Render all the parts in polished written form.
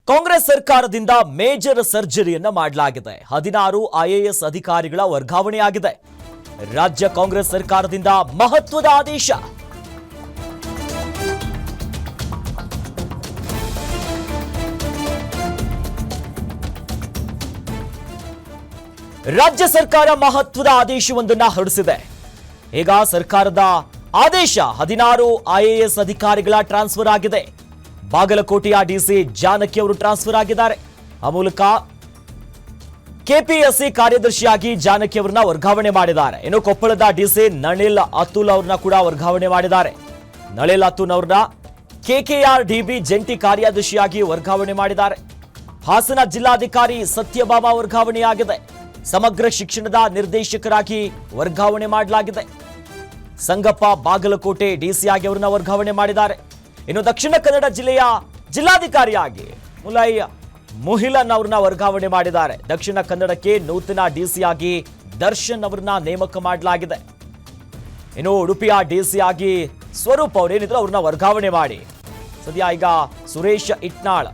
ಕಾಂಗ್ರೆಸ್ ಸರ್ಕಾರದಿಂದ ಮೇಜರ್ ಸರ್ಜರಿಯನ್ನ ಮಾಡಲಾಗಿದೆ. 16 ಐಎಎಸ್ ಅಧಿಕಾರಿಗಳ ವರ್ಗಾವಣೆಯಾಗಿದೆ. ರಾಜ್ಯ ಕಾಂಗ್ರೆಸ್ ಸರ್ಕಾರದಿಂದ ಮಹತ್ವದ ಆದೇಶ. ರಾಜ್ಯ ಸರ್ಕಾರ ಮಹತ್ವದ ಆದೇಶವೊಂದನ್ನು ಹೊರಡಿಸಿದೆ. ಈಗ ಸರ್ಕಾರದ ಆದೇಶ 16 ಐಎಎಸ್ ಅಧಿಕಾರಿಗಳ ಟ್ರಾನ್ಸ್ಫರ್ ಆಗಿದೆ. ಬಾಗಲಕೋಟೆಯ ಡಿಸಿ ಜಾನಕಿ ಅವರು ಟ್ರಾನ್ಸ್ಫರ್ ಆಗಿದ್ದಾರೆ. ಆ ಮೂಲಕ ಕೆಪಿಎಸ್ಸಿ ಕಾರ್ಯದರ್ಶಿಯಾಗಿ ಜಾನಕಿ ಅವರನ್ನ ವರ್ಗಾವಣೆ ಮಾಡಿದ್ದಾರೆ. ಇನ್ನು ಕೊಪ್ಪಳದ ಡಿಸಿ ನಳಿಲ್ ಅತುಲ್ ಅವರನ್ನ ಕೂಡ ವರ್ಗಾವಣೆ ಮಾಡಿದ್ದಾರೆ. ನಳಿಲ್ ಅತುಲ್ ಅವರನ್ನ ಕೆಕೆಆರ್ ಡಿಬಿ ಜಂಟಿ ಕಾರ್ಯದರ್ಶಿಯಾಗಿ ವರ್ಗಾವಣೆ ಮಾಡಿದ್ದಾರೆ. ಹಾಸನ ಜಿಲ್ಲಾಧಿಕಾರಿ ಸತ್ಯಭಾಮ ವರ್ಗಾವಣೆಯಾಗಿದೆ. ಸಮಗ್ರ ಶಿಕ್ಷಣದ ನಿರ್ದೇಶಕರಾಗಿ ವರ್ಗಾವಣೆ ಮಾಡಲಾಗಿದೆ. ಸಂಗಪ್ಪ ಬಾಗಲಕೋಟೆ ಡಿಸಿಯಾಗಿ ಅವರನ್ನ ವರ್ಗಾವಣೆ ಮಾಡಿದ್ದಾರೆ. ಇನ್ನು ದಕ್ಷಿಣ ಕನ್ನಡ ಜಿಲ್ಲೆಯ ಜಿಲ್ಲಾಧಿಕಾರಿಯಾಗಿ ಮುಹಿಲನ್ ಅವರನ್ನ ವರ್ಗಾವಣೆ ಮಾಡಿದ್ದಾರೆ. ದಕ್ಷಿಣ ಕನ್ನಡಕ್ಕೆ ನೂತನ ಡಿಸಿಯಾಗಿ ದರ್ಶನ್ ಅವರನ್ನ ನೇಮಕ ಮಾಡಲಾಗಿದೆ. ಇನ್ನು ಉಡುಪಿಯ ಡಿಸಿಯಾಗಿ ಸ್ವರೂಪ್ ಅವರೇನಿದ್ರು ಅವ್ರನ್ನ ವರ್ಗಾವಣೆ ಮಾಡಿ ಸದ್ಯ ಈಗ ಸುರೇಶ್ ಇಟ್ನಾಳ್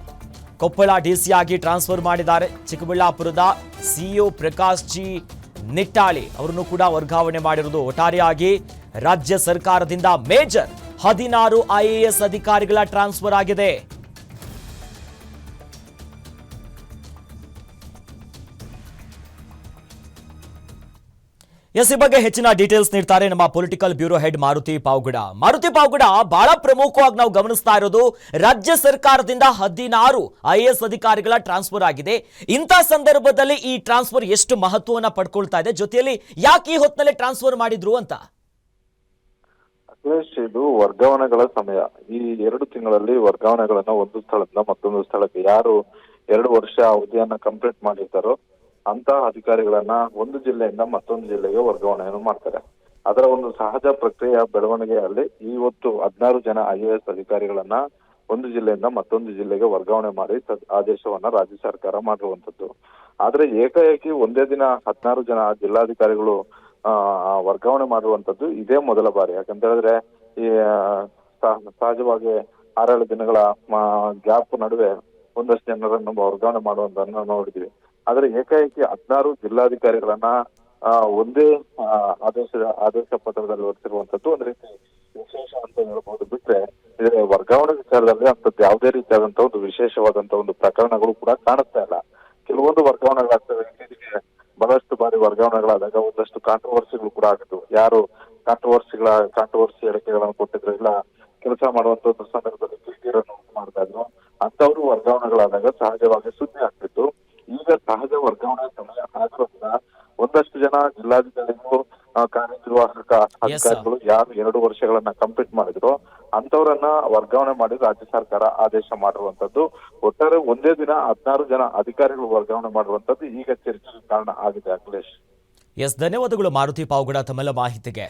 ಕೊಪ್ಪಳ ಡಿಸಿಯಾಗಿ ಟ್ರಾನ್ಸ್ಫರ್ ಮಾಡಿದ್ದಾರೆ. ಚಿಕ್ಕಬಳ್ಳಾಪುರದ ಸಿಇಒ ಪ್ರಕಾಶ್ ಜಿ ನಿಟ್ಟಾಳಿ ಅವರನ್ನು ಕೂಡ ವರ್ಗಾವಣೆ ಮಾಡಿರುವುದು. ಒಟ್ಟಾರೆಯಾಗಿ ರಾಜ್ಯ ಸರ್ಕಾರದಿಂದ ಮೇಜರ್ 16 ಐಎಎಸ್ ಅಧಿಕಾರಿಗಳ ಟ್ರಾನ್ಸ್ಫರ್ ಆಗಿದೆ. ಈ ಬಗ್ಗೆ ಹೆಚ್ಚಿನ ಡೀಟೇಲ್ಸ್ ನೀಡ್ತಾರೆ ನಮ್ಮ political bureau head Maruti Pavagada. ಬಹಳ ಪ್ರಮುಖವಾಗಿ ನಾವು ಗಮನಿಸ್ತಾ ಇರೋದು ರಾಜ್ಯ ಸರ್ಕಾರದಿಂದ 16 ಐಎಎಸ್ ಅಧಿಕಾರಿಗಳ ಟ್ರಾನ್ಸ್ಫರ್ ಆಗಿದೆ. ಇಂಥ ಸಂದರ್ಭದಲ್ಲಿ ಈ ಟ್ರಾನ್ಸ್ಫರ್ ಎಷ್ಟು ಮಹತ್ವವನ್ನ ಪಡ್ಕೊಳ್ತಾ ಇದೆ, ಜೊತೆಯಲ್ಲಿ ಯಾಕೆ ಈ ಹೊತ್ತಿನಲ್ಲಿ ಟ್ರಾನ್ಸ್ಫರ್ ಮಾಡಿದ್ರು ಅಂತ. ಅಖಿಲೇಶ್, ಇದು ವರ್ಗಾವಣೆಗಳ ಸಮಯ. ಈ 2 ತಿಂಗಳಲ್ಲಿ ವರ್ಗಾವಣೆಗಳನ್ನ ಒಂದು ಸ್ಥಳದಿಂದ ಮತ್ತೊಂದು ಸ್ಥಳಕ್ಕೆ ಯಾರು 2 ವರ್ಷ ಅವಧಿಯನ್ನ ಕಂಪ್ಲೀಟ್ ಮಾಡಿರ್ತಾರೋ ಅಂತ ಅಧಿಕಾರಿಗಳನ್ನ ಒಂದು ಜಿಲ್ಲೆಯಿಂದ ಮತ್ತೊಂದು ಜಿಲ್ಲೆಗೆ ವರ್ಗಾವಣೆಯನ್ನು ಮಾಡ್ತಾರೆ. ಅದರ ಒಂದು ಸಹಜ ಪ್ರಕ್ರಿಯೆಯ ಬೆಳವಣಿಗೆಯಲ್ಲಿ ಇವತ್ತು 16 ಜನ ಐಎಎಸ್ ಅಧಿಕಾರಿಗಳನ್ನ ಒಂದು ಜಿಲ್ಲೆಯಿಂದ ಮತ್ತೊಂದು ಜಿಲ್ಲೆಗೆ ವರ್ಗಾವಣೆ ಮಾಡಿ ಆದೇಶವನ್ನ ರಾಜ್ಯ ಸರ್ಕಾರ ಮಾಡಿರುವಂತದ್ದು. ಆದ್ರೆ ಏಕಾಏಕಿ ಒಂದೇ ದಿನ 16 ಜನ ಜಿಲ್ಲಾಧಿಕಾರಿಗಳು ವರ್ಗಾವಣೆ ಮಾಡುವಂತದ್ದು ಇದೇ ಮೊದಲ ಬಾರಿ. ಯಾಕಂತ ಹೇಳಿದ್ರೆ ಈ ಸಹಜವಾಗಿ 6-7 ದಿನಗಳ ಗ್ಯಾಪ್ ನಡುವೆ ಒಂದಷ್ಟು ಜನರನ್ನು ವರ್ಗಾವಣೆ ಮಾಡುವಂತನ್ನ ನೋಡಿದ್ವಿ. ಆದ್ರೆ ಏಕಾಏಕಿ 16 ಜಿಲ್ಲಾಧಿಕಾರಿಗಳನ್ನ ಒಂದೇ ಆದೇಶ ಪತ್ರದಲ್ಲಿ ಹೊರಡಿಸಿರುವಂತದ್ದು ಒಂದ್ ರೀತಿ ವಿಶೇಷ ಅಂತ ಹೇಳ್ಬಹುದು. ಬಿಟ್ರೆ ವರ್ಗಾವಣೆ ವಿಚಾರದಲ್ಲಿ ಅಂತದ್ದು ಯಾವುದೇ ರೀತಿಯಾದಂತ ಒಂದು ವಿಶೇಷವಾದಂತ ಒಂದು ಪ್ರಕರಣಗಳು ಕೂಡ ಕಾಣಿಸ್ತಾ ಇಲ್ಲ. ಕೆಲವೊಂದು ವರ್ಗಾವಣೆಗಳಾಗ್ತವೆ. ಬಹಳಷ್ಟು ಬಾರಿ ವರ್ಗಾವಣೆಗಳಾದಾಗ ಒಂದಷ್ಟು ಕಾಂಟ್ರವರ್ಸಿಗಳು ಕೂಡ ಆಗಿತ್ತು. ಯಾರು ಕಾಂಟ್ರವರ್ಸಿ ಹೇಳಿಕೆಗಳನ್ನು ಕೊಟ್ಟಿದ್ರು, ಇಲ್ಲ ಕೆಲಸ ಮಾಡುವಂತ ಒಂದು ಸಂದರ್ಭದಲ್ಲಿ ಕಿರಿಕಿರನ್ನು ಮಾಡ್ತಾ ಇದ್ರು, ಅಂತವ್ರು ವರ್ಗಾವಣೆಗಳಾದಾಗ ಸಹಜವಾಗಿ ಸುದ್ದಿ ಆಗ್ತಿತ್ತು. ಈಗ ಸಹಜ ವರ್ಗಾವಣೆ ಸಮಯ ಆಗಿರೋದ್ರಿಂದ ಒಂದಷ್ಟು ಜನ ಜಿಲ್ಲಾಧಿಕಾರಿಗಳು ಕಾರ್ಯನಿರ್ವಾಹಕ ಅಧಿಕಾರಿಗಳು ಯಾರು 2 ವರ್ಷಗಳನ್ನ ಕಂಪ್ಲೀಟ್ ಮಾಡಿದ್ರು ಅಂತವರನ್ನ ವರ್ಗಾವಣೆ ಮಾಡಿ ರಾಜ್ಯ ಸರ್ಕಾರ ಆದೇಶ ಮಾಡಿರುವಂತದ್ದು. ಒಟ್ಟಾರೆ ಒಂದೇ ದಿನ 16 ಜನ ಅಧಿಕಾರಿಗಳು ವರ್ಗಾವಣೆ ಮಾಡುವಂತದ್ದು ಈಗ ಚರ್ಚೆಗೆ ಕಾರಣ ಆಗಿದೆ. ಅಖಿಲೇಶ್, ಧನ್ಯವಾದಗಳು ಮಾರುತಿ ಪಾವಗಡ ತಮ್ಮೆಲ್ಲ ಮಾಹಿತಿಗೆ.